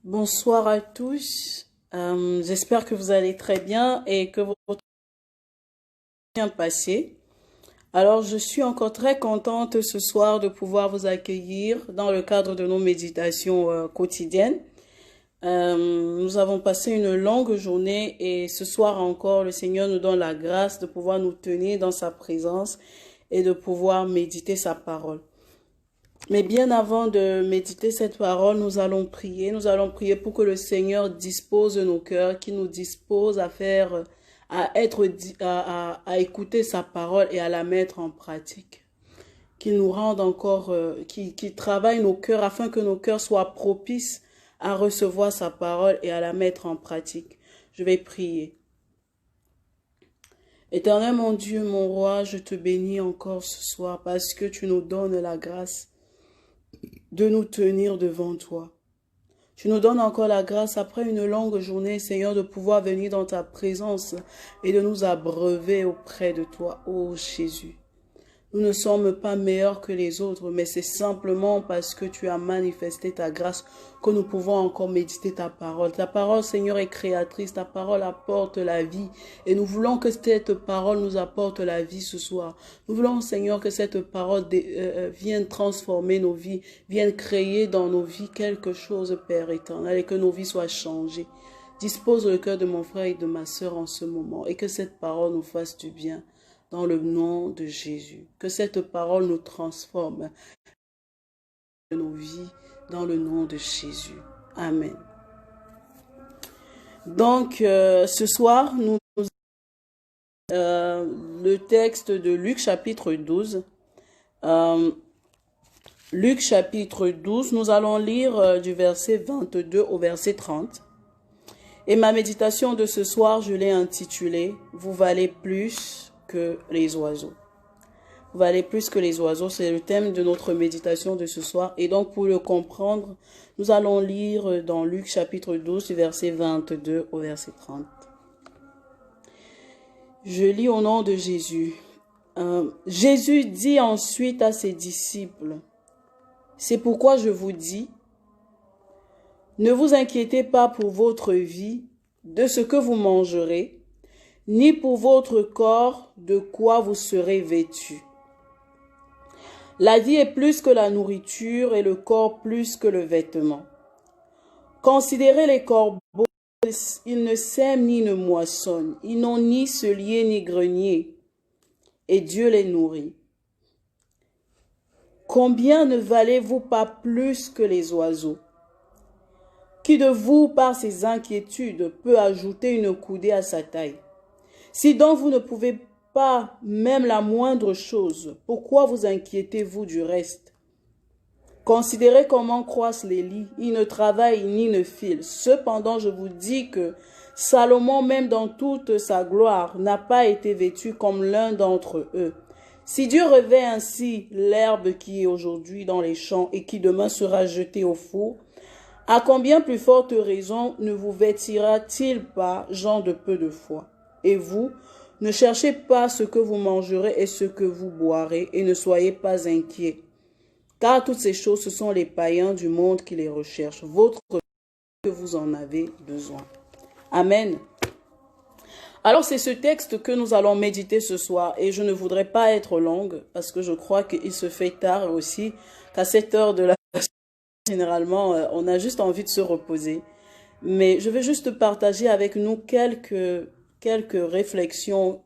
Bonsoir à tous. J'espère que vous allez très bien et que votre journée est bien passé. Alors, je suis encore très contente ce soir de pouvoir vous accueillir dans le cadre de nos méditations quotidiennes. Nous avons passé une longue journée et ce soir encore, le Seigneur nous donne la grâce de pouvoir nous tenir dans sa présence et de pouvoir méditer sa parole. Mais bien avant de méditer cette parole, nous allons prier. Nous allons prier pour que le Seigneur dispose nos cœurs, qu'il nous dispose à faire, à écouter sa parole et à la mettre en pratique. Qu'il nous rende encore, qu'il travaille nos cœurs afin que nos cœurs soient propices à recevoir sa parole et à la mettre en pratique. Je vais prier. Éternel mon Dieu, mon roi, je te bénis encore ce soir parce que tu nous donnes la grâce de nous tenir devant toi. Tu nous donnes encore la grâce après une longue journée, Seigneur, de pouvoir venir dans ta présence et de nous abreuver auprès de toi, ô Jésus. Nous ne sommes pas meilleurs que les autres, mais c'est simplement parce que tu as manifesté ta grâce que nous pouvons encore méditer ta parole. Ta parole, Seigneur, est créatrice. Ta parole apporte la vie. Et nous voulons que cette parole nous apporte la vie ce soir. Nous voulons, Seigneur, que cette parole vienne transformer nos vies, vienne créer dans nos vies quelque chose, Père éternel, et que nos vies soient changées. Dispose le cœur de mon frère et de ma sœur en ce moment et que cette parole nous fasse du bien. Dans le nom de Jésus. Que cette parole nous transforme de nos vies dans le nom de Jésus. Amen. Donc, ce soir, nous le texte de Luc chapitre 12. Luc chapitre 12, nous allons lire du verset 22 au verset 30. Et ma méditation de ce soir, je l'ai intitulée « Vous valez plus que les oiseaux ». Vous valez plus que les oiseaux, c'est le thème de notre méditation de ce soir. Et donc, pour le comprendre, nous allons lire dans Luc chapitre 12, du verset 22 au verset 30. Je lis au nom de Jésus. Jésus dit ensuite à ses disciples, « C'est pourquoi je vous dis, ne vous inquiétez pas pour votre vie, de ce que vous mangerez, ni pour votre corps, de quoi vous serez vêtus. La vie est plus que la nourriture et le corps plus que le vêtement. Considérez les corbeaux, ils ne sèment ni ne moissonnent, ils n'ont ni cellier ni grenier, et Dieu les nourrit. Combien ne valez-vous pas plus que les oiseaux? Qui de vous, par ses inquiétudes, peut ajouter une coudée à sa taille? Si donc vous ne pouvez pas même la moindre chose, pourquoi vous inquiétez-vous du reste? Considérez comment croissent les lys, ils ne travaillent ni ne filent. Cependant, je vous dis que Salomon, même dans toute sa gloire, n'a pas été vêtu comme l'un d'entre eux. Si Dieu revêt ainsi l'herbe qui est aujourd'hui dans les champs et qui demain sera jetée au four, à combien plus forte raison ne vous vêtira-t-il pas, gens de peu de foi? Et vous, ne cherchez pas ce que vous mangerez et ce que vous boirez, et ne soyez pas inquiets. Car toutes ces choses, ce sont les païens du monde qui les recherchent. Votre que vous en avez besoin. Amen. Alors c'est ce texte que nous allons méditer ce soir, et je ne voudrais pas être longue, parce que je crois qu'il se fait tard aussi, qu'à cette heure de la généralement, on a juste envie de se reposer. Mais je vais juste partager avec nous quelques réflexions,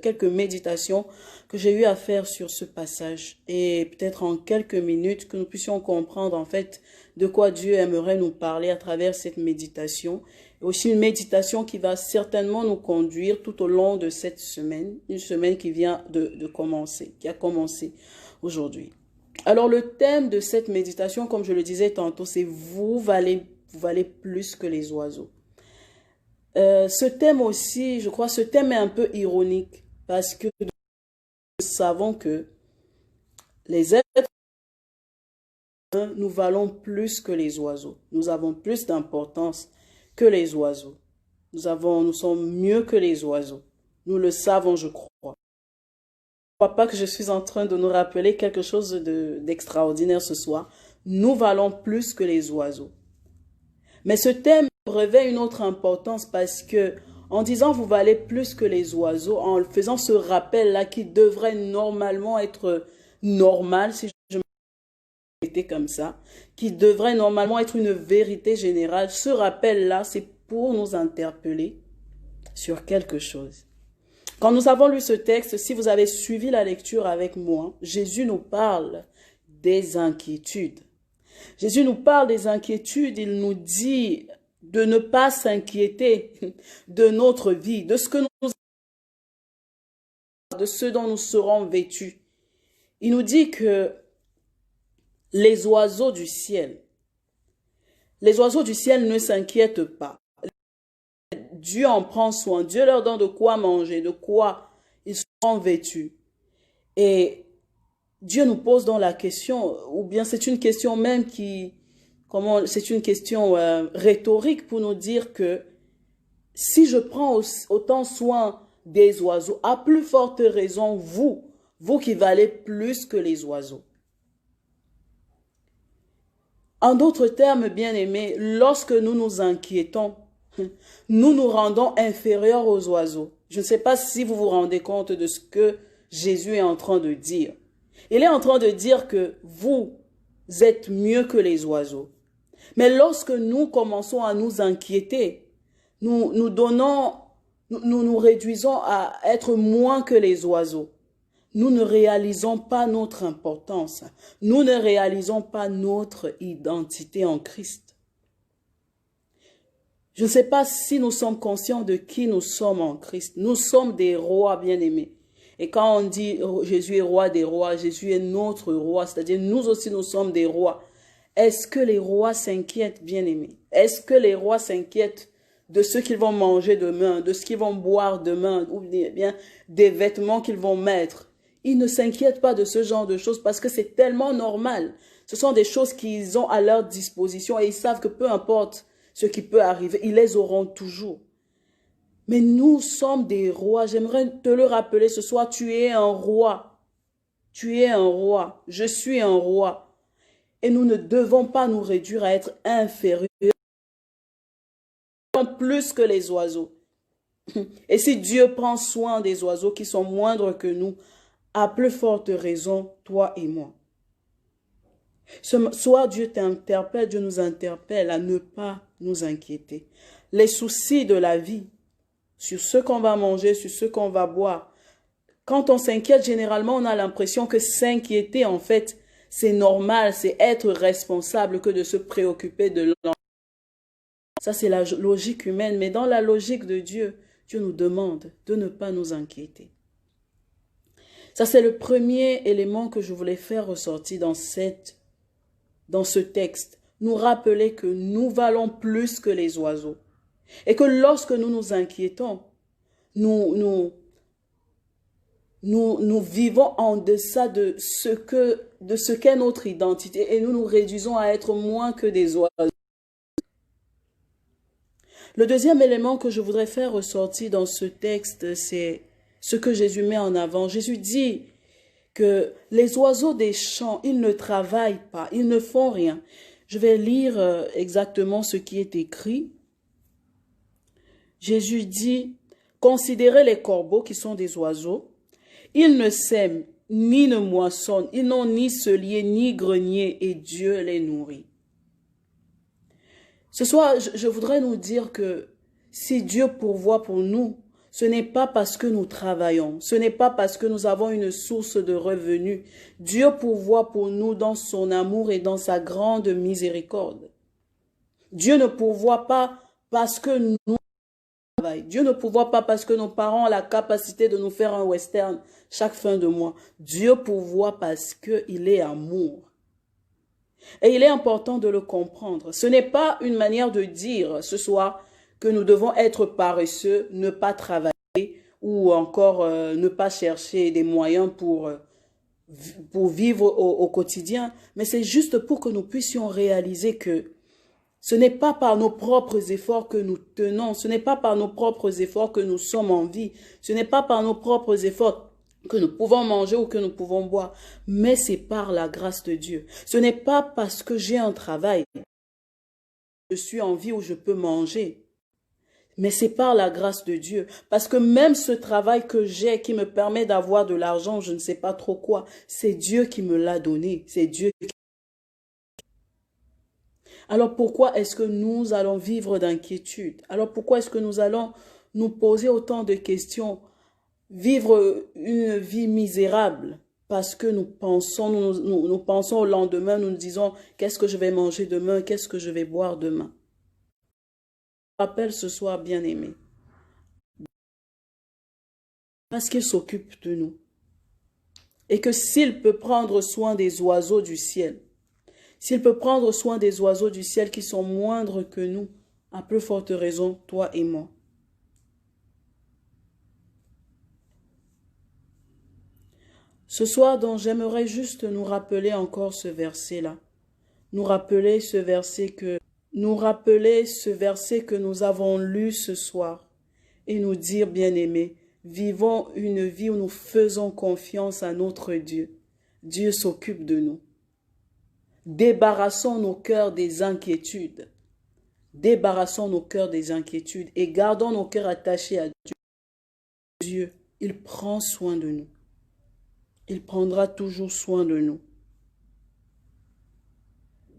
quelques méditations que j'ai eu à faire sur ce passage. Et peut-être en quelques minutes que nous puissions comprendre en fait de quoi Dieu aimerait nous parler à travers cette méditation. Et aussi une méditation qui va certainement nous conduire tout au long de cette semaine, une semaine qui vient de commencer, qui a commencé aujourd'hui. Alors le thème de cette méditation, comme je le disais tantôt, c'est vous valez plus que les oiseaux. Ce thème aussi, je crois, ce thème est un peu ironique parce que nous savons que les êtres humains, nous valons plus que les oiseaux. Nous avons plus d'importance que les oiseaux. Nous sommes mieux que les oiseaux. Nous le savons, je crois. Je ne crois pas que je suis en train de nous rappeler quelque chose d'extraordinaire ce soir. Nous valons plus que les oiseaux. Mais ce thème revêt une autre importance parce que, en disant vous valez plus que les oiseaux, en faisant ce rappel-là qui devrait normalement être normal, si je me comme ça, qui devrait normalement être une vérité générale, ce rappel-là, c'est pour nous interpeller sur quelque chose. Quand nous avons lu ce texte, si vous avez suivi la lecture avec moi, Jésus nous parle des inquiétudes. Jésus nous parle des inquiétudes, il nous dit de ne pas s'inquiéter de notre vie, de ce dont nous serons vêtus. Il nous dit que les oiseaux du ciel ne s'inquiètent pas. Dieu en prend soin, Dieu leur donne de quoi manger, de quoi ils seront vêtus. Et Dieu nous pose donc la question, ou bien c'est une question même c'est une question rhétorique pour nous dire que si je prends autant soin des oiseaux, à plus forte raison, vous qui valez plus que les oiseaux. En d'autres termes, bien-aimés, lorsque nous nous inquiétons, nous nous rendons inférieurs aux oiseaux. Je ne sais pas si vous vous rendez compte de ce que Jésus est en train de dire. Il est en train de dire que vous êtes mieux que les oiseaux. Mais lorsque nous commençons à nous inquiéter, nous nous réduisons à être moins que les oiseaux. Nous ne réalisons pas notre importance. Nous ne réalisons pas notre identité en Christ. Je ne sais pas si nous sommes conscients de qui nous sommes en Christ. Nous sommes des rois bien-aimés. Et quand on dit Jésus est roi des rois, Jésus est notre roi, c'est-à-dire nous aussi nous sommes des rois. Est-ce que les rois s'inquiètent, bien-aimés? Est-ce que les rois s'inquiètent de ce qu'ils vont manger demain, de ce qu'ils vont boire demain, ou bien des vêtements qu'ils vont mettre? Ils ne s'inquiètent pas de ce genre de choses parce que c'est tellement normal. Ce sont des choses qu'ils ont à leur disposition et ils savent que peu importe ce qui peut arriver, ils les auront toujours. Mais nous sommes des rois. J'aimerais te le rappeler ce soir, tu es un roi. Tu es un roi. Je suis un roi. Et nous ne devons pas nous réduire à être inférieurs plus que les oiseaux. Et si Dieu prend soin des oiseaux qui sont moindres que nous, à plus forte raison, toi et moi. Ce soir, Dieu t'interpelle, Dieu nous interpelle à ne pas nous inquiéter. Les soucis de la vie, sur ce qu'on va manger, sur ce qu'on va boire. Quand on s'inquiète, généralement, on a l'impression que s'inquiéter, en fait, c'est normal, c'est être responsable que de se préoccuper de l'enfant. Ça, c'est la logique humaine, mais dans la logique de Dieu, Dieu nous demande de ne pas nous inquiéter. Ça, c'est le premier élément que je voulais faire ressortir dans ce texte. Nous rappeler que nous valons plus que les oiseaux. Et que lorsque nous nous inquiétons, nous vivons en deçà de ce qu'est notre identité et nous nous réduisons à être moins que des oiseaux. Le deuxième élément que je voudrais faire ressortir dans ce texte, c'est ce que Jésus met en avant. Jésus dit que les oiseaux des champs, ils ne travaillent pas, ils ne font rien. Je vais lire exactement ce qui est écrit. Jésus dit, considérez les corbeaux qui sont des oiseaux. Ils ne sèment ni ne moissonnent, ils n'ont ni cellier ni grenier et Dieu les nourrit. Ce soir, je voudrais nous dire que si Dieu pourvoit pour nous, ce n'est pas parce que nous travaillons, ce n'est pas parce que nous avons une source de revenus. Dieu pourvoit pour nous dans son amour et dans sa grande miséricorde. Dieu ne pourvoit pas parce que nous travaillons. Dieu ne pourvoit pas parce que nos parents ont la capacité de nous faire un western chaque fin de mois. Dieu pourvoit parce qu'il est amour. Et il est important de le comprendre. Ce n'est pas une manière de dire ce soir que nous devons être paresseux, ne pas travailler ou encore ne pas chercher des moyens pour vivre au quotidien. Mais c'est juste pour que nous puissions réaliser que ce n'est pas par nos propres efforts que nous tenons, ce n'est pas par nos propres efforts que nous sommes en vie, ce n'est pas par nos propres efforts que nous pouvons manger ou que nous pouvons boire, mais c'est par la grâce de Dieu. Ce n'est pas parce que j'ai un travail je suis en vie où je peux manger. Mais c'est par la grâce de Dieu. Parce que même ce travail que j'ai qui me permet d'avoir de l'argent, je ne sais pas trop quoi, c'est Dieu qui me l'a donné. C'est Dieu. Alors pourquoi est-ce que nous allons vivre d'inquiétude? Alors pourquoi est-ce que nous allons nous poser autant de questions? Vivre une vie misérable parce que nous pensons au lendemain, nous nous disons qu'est-ce que je vais manger demain, qu'est-ce que je vais boire demain. Rappelle ce soir, bien-aimé, parce qu'il s'occupe de nous et que s'il peut prendre soin des oiseaux du ciel, s'il peut prendre soin des oiseaux du ciel qui sont moindres que nous, à plus forte raison, toi et moi. Ce soir, donc, j'aimerais juste nous rappeler encore ce verset-là. Nous rappeler ce verset que nous avons lu ce soir et nous dire, bien-aimés, vivons une vie où nous faisons confiance à notre Dieu. Dieu s'occupe de nous. Débarrassons nos cœurs des inquiétudes. Débarrassons nos cœurs des inquiétudes et gardons nos cœurs attachés à Dieu. Dieu, il prend soin de nous. Il prendra toujours soin de nous.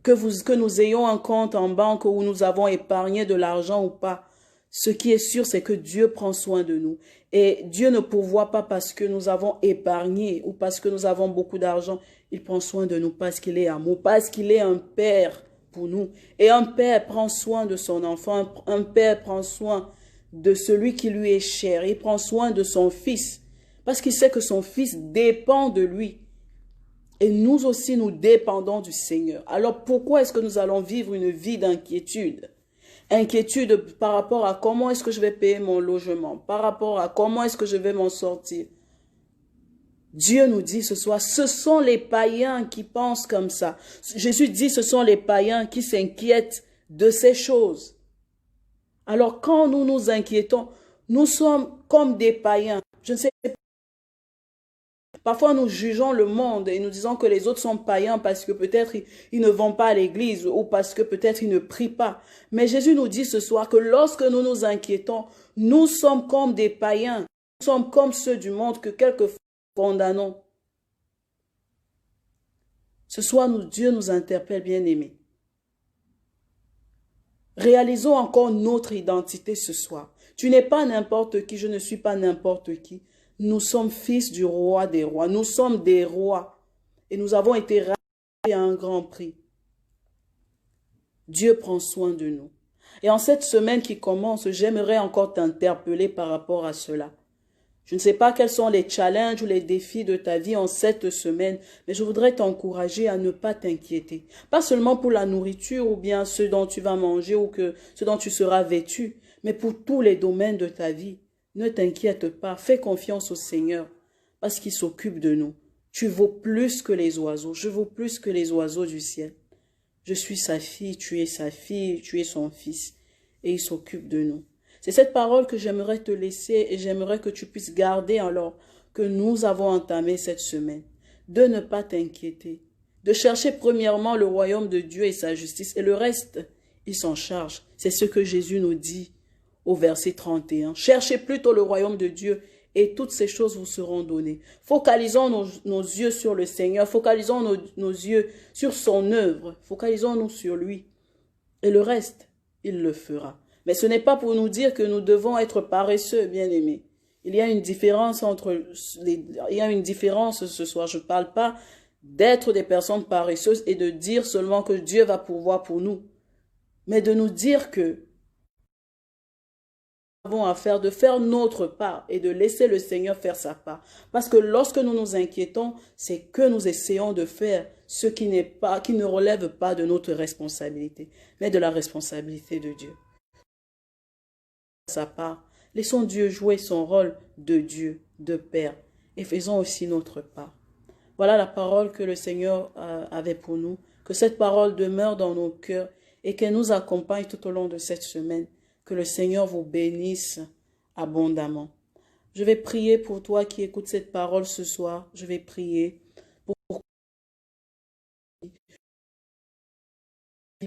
Que nous ayons un compte en banque où nous avons épargné de l'argent ou pas, ce qui est sûr, c'est que Dieu prend soin de nous. Et Dieu ne pourvoit pas parce que nous avons épargné ou parce que nous avons beaucoup d'argent. Il prend soin de nous parce qu'il est amour, parce qu'il est un père pour nous. Et un père prend soin de son enfant, un père prend soin de celui qui lui est cher. Il prend soin de son fils parce qu'il sait que son fils dépend de lui. Et nous aussi, nous dépendons du Seigneur. Alors pourquoi est-ce que nous allons vivre une vie d'inquiétude? Inquiétude par rapport à comment est-ce que je vais payer mon logement, par rapport à comment est-ce que je vais m'en sortir. Dieu nous dit ce soir, ce sont les païens qui pensent comme ça. Jésus dit, ce sont les païens qui s'inquiètent de ces choses. Alors quand nous nous inquiétons, nous sommes comme des païens. Je ne sais pas. Parfois, nous jugeons le monde et nous disons que les autres sont païens parce que peut-être ils ne vont pas à l'église ou parce que peut-être ils ne prient pas. Mais Jésus nous dit ce soir que lorsque nous nous inquiétons, nous sommes comme des païens. Nous sommes comme ceux du monde que quelquefois nous condamnons. Ce soir, Dieu nous interpelle, bien-aimés. Réalisons encore notre identité ce soir. Tu n'es pas n'importe qui, je ne suis pas n'importe qui. Nous sommes fils du roi des rois. Nous sommes des rois. Et nous avons été rachetés à un grand prix. Dieu prend soin de nous. Et en cette semaine qui commence, j'aimerais encore t'interpeller par rapport à cela. Je ne sais pas quels sont les challenges ou les défis de ta vie en cette semaine, mais je voudrais t'encourager à ne pas t'inquiéter. Pas seulement pour la nourriture ou bien ce dont tu vas manger ou ce dont tu seras vêtu, mais pour tous les domaines de ta vie. Ne t'inquiète pas, fais confiance au Seigneur parce qu'il s'occupe de nous. Tu vaux plus que les oiseaux, je vaux plus que les oiseaux du ciel. Je suis sa fille, tu es son fils et il s'occupe de nous. C'est cette parole que j'aimerais te laisser et j'aimerais que tu puisses garder alors que nous avons entamé cette semaine. De ne pas t'inquiéter, de chercher premièrement le royaume de Dieu et sa justice et le reste, il s'en charge. C'est ce que Jésus nous dit au verset 31. Cherchez plutôt le royaume de Dieu et toutes ces choses vous seront données. Focalisons nos yeux sur le Seigneur, focalisons nos yeux sur son œuvre, focalisons-nous sur lui et le reste, il le fera. Mais ce n'est pas pour nous dire que nous devons être paresseux, bien-aimés. Il y a une différence ce soir. Je ne parle pas d'être des personnes paresseuses et de dire seulement que Dieu va pourvoir pour nous. Mais de nous dire que nous avons à faire, de faire notre part et de laisser le Seigneur faire sa part. Parce que lorsque nous nous inquiétons, c'est que nous essayons de faire ce qui ne relève pas de notre responsabilité, mais de la responsabilité de Dieu. Sa part. Laissons Dieu jouer son rôle de Dieu, de Père, et faisons aussi notre part. Voilà la parole que le Seigneur avait pour nous, que cette parole demeure dans nos cœurs et qu'elle nous accompagne tout au long de cette semaine. Que le Seigneur vous bénisse abondamment. Je vais prier pour toi qui écoutes cette parole ce soir. Je vais prier pour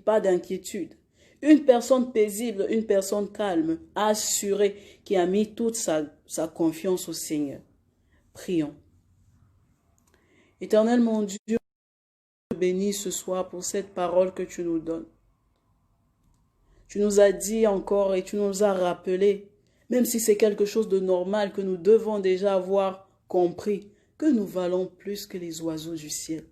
pas d'inquiétude. Une personne paisible, une personne calme, assurée, qui a mis toute sa confiance au Seigneur. Prions. Éternel mon Dieu, je te bénis ce soir pour cette parole que tu nous donnes. Tu nous as dit encore et tu nous as rappelé, même si c'est quelque chose de normal que nous devons déjà avoir compris, que nous valons plus que les oiseaux du ciel.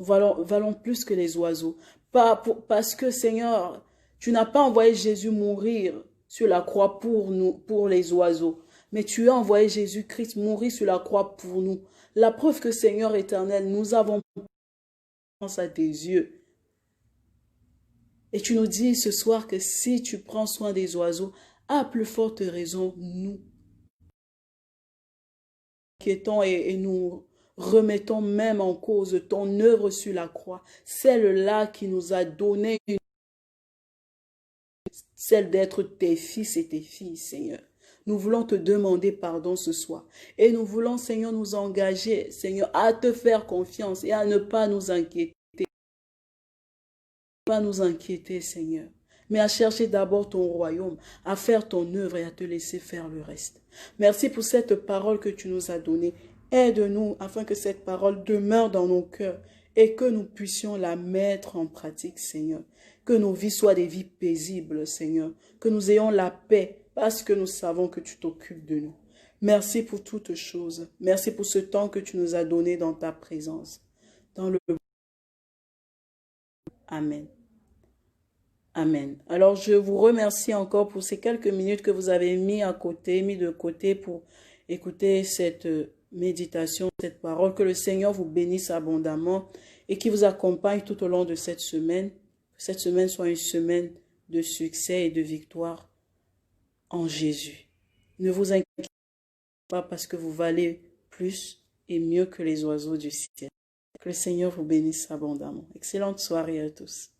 Nous valons plus que les oiseaux. Parce que Seigneur, tu n'as pas envoyé Jésus mourir sur la croix pour nous, pour les oiseaux, mais tu as envoyé Jésus-Christ mourir sur la croix pour nous. La preuve que Seigneur éternel, nous avons confiance à tes yeux. Et tu nous dis ce soir que si tu prends soin des oiseaux, à plus forte raison, nous inquiétons et nous remettons même en cause ton œuvre sur la croix, celle-là qui nous a donné celle d'être tes fils et tes filles, Seigneur. Nous voulons te demander pardon ce soir. Et nous voulons, Seigneur, nous engager, Seigneur, à te faire confiance et à ne pas nous inquiéter. Pas nous inquiéter, Seigneur, mais à chercher d'abord ton royaume, à faire ton œuvre et à te laisser faire le reste. Merci pour cette parole que tu nous as donnée. Aide-nous afin que cette parole demeure dans nos cœurs et que nous puissions la mettre en pratique, Seigneur. Que nos vies soient des vies paisibles, Seigneur. Que nous ayons la paix parce que nous savons que tu t'occupes de nous. Merci pour toutes choses. Merci pour ce temps que tu nous as donné dans ta présence. Dans le Amen. Amen. Alors, je vous remercie encore pour ces quelques minutes que vous avez mis de côté pour écouter cette méditation, cette parole. Que le Seigneur vous bénisse abondamment et qui vous accompagne tout au long de cette semaine. Que cette semaine soit une semaine de succès et de victoire en Jésus. Ne vous inquiétez pas parce que vous valez plus et mieux que les oiseaux du ciel. Que le Seigneur vous bénisse abondamment. Excellente soirée à tous.